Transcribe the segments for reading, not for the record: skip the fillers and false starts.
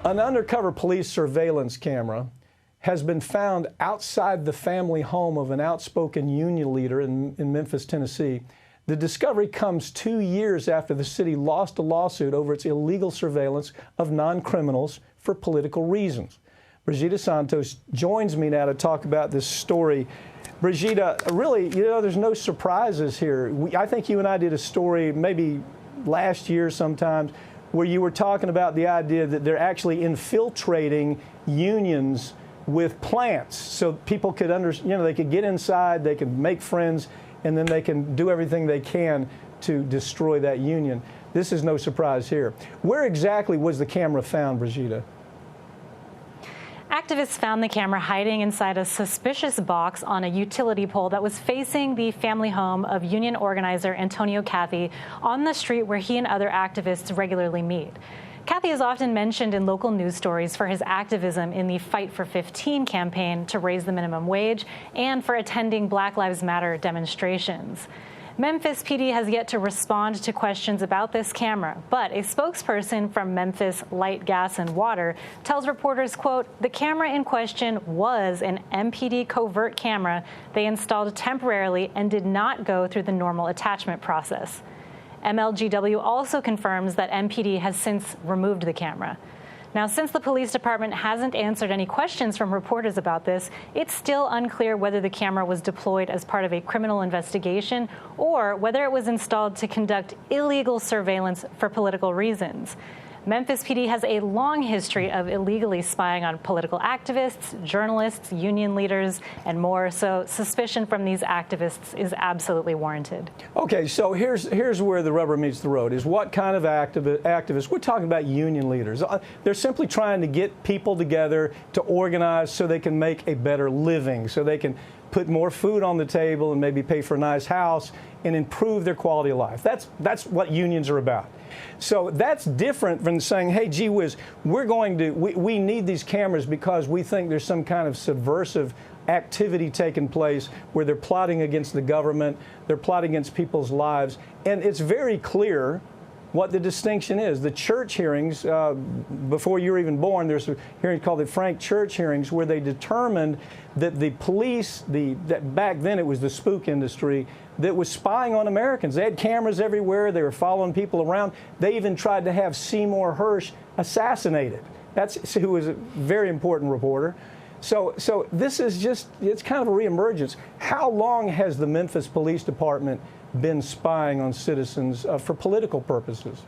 An undercover police surveillance camera has been found outside the family home of an outspoken union leader in Memphis, Tennessee. The discovery comes 2 years after the city lost a lawsuit over its illegal surveillance of non-criminals for political reasons. Brigida Santos joins me now to talk about this story. Brigida, really, there's no surprises here. I think you and I did a story maybe last year sometimes where you were talking about the idea that they're actually infiltrating unions with plants so people could they could get inside, they could make friends, and then they can do everything they can to destroy that union. This is no surprise here. Where exactly was the camera found, Brigida? Activists found the camera hiding inside a suspicious box on a utility pole that was facing the family home of union organizer Antonio Cathy on the street where he and other activists regularly meet. Cathy is often mentioned in local news stories for his activism in the Fight for 15 campaign to raise the minimum wage and for attending Black Lives Matter demonstrations. Memphis PD has yet to respond to questions about this camera, but a spokesperson from Memphis Light, Gas, and Water tells reporters, quote, the camera in question was an MPD covert camera they installed temporarily and did not go through the normal attachment process. MLGW also confirms that MPD has since removed the camera. Now, since the police department hasn't answered any questions from reporters about this, it's still unclear whether the camera was deployed as part of a criminal investigation or whether it was installed to conduct illegal surveillance for political reasons. Memphis PD has a long history of illegally spying on political activists, journalists, union leaders, and more, so suspicion from these activists is absolutely warranted. Okay, so here's where the rubber meets the road, is what kind of activists? We're talking about union leaders. They're simply trying to get people together to organize so they can make a better living, so they can put more food on the table and maybe pay for a nice house and improve their quality of life. That's what unions are about. So that's different from saying, hey, gee whiz, we need these cameras because we think there's some kind of subversive activity taking place where they're plotting against the government, they're plotting against people's lives. And it's very clear what the distinction is. The church hearings, before you were even born, there's a hearing called the Frank Church hearings where they determined that the police, that back then it was the spook industry, that was spying on Americans. They had cameras everywhere. They were following people around. They even tried to have Seymour Hersh assassinated. Who was a very important reporter. So this is it's kind of a reemergence. How long has the Memphis Police Department been spying on citizens for political purposes?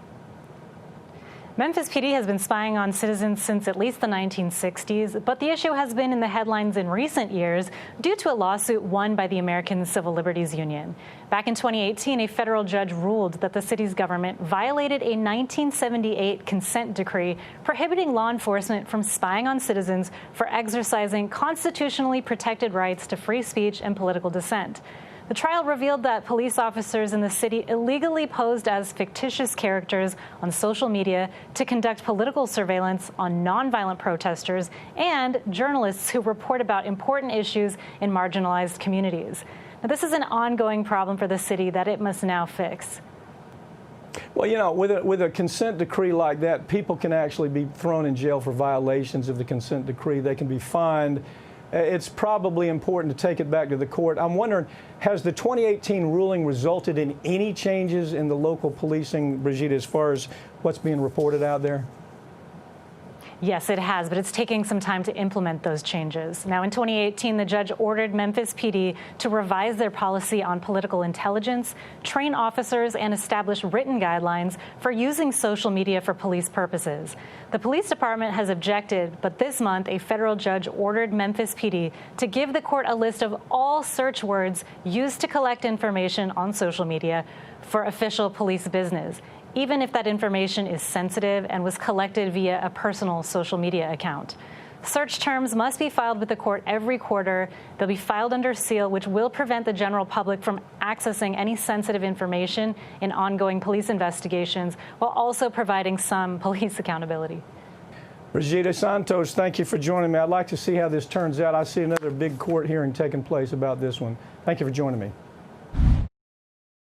Memphis PD has been spying on citizens since at least the 1960s, but the issue has been in the headlines in recent years due to a lawsuit won by the American Civil Liberties Union. Back in 2018, a federal judge ruled that the city's government violated a 1978 consent decree prohibiting law enforcement from spying on citizens for exercising constitutionally protected rights to free speech and political dissent. The trial revealed that police officers in the city illegally posed as fictitious characters on social media to conduct political surveillance on nonviolent protesters and journalists who report about important issues in marginalized communities. Now, this is an ongoing problem for the city that it must now fix. Well, with a consent decree like that, people can actually be thrown in jail for violations of the consent decree. They can be fined. It's probably important to take it back to the court. I'm wondering, has the 2018 ruling resulted in any changes in the local policing, Brigida, as far as what's being reported out there? Yes, it has, but it's taking some time to implement those changes. Now, in 2018, the judge ordered Memphis PD to revise their policy on political intelligence, train officers, and establish written guidelines for using social media for police purposes. The police department has objected, but this month, a federal judge ordered Memphis PD to give the court a list of all search words used to collect information on social media for official police business, even if that information is sensitive and was collected via a personal social media account. Search terms must be filed with the court every quarter. They'll be filed under seal, which will prevent the general public from accessing any sensitive information in ongoing police investigations, while also providing some police accountability. Brigida Santos, thank you for joining me. I'd like to see how this turns out. I see another big court hearing taking place about this one. Thank you for joining me.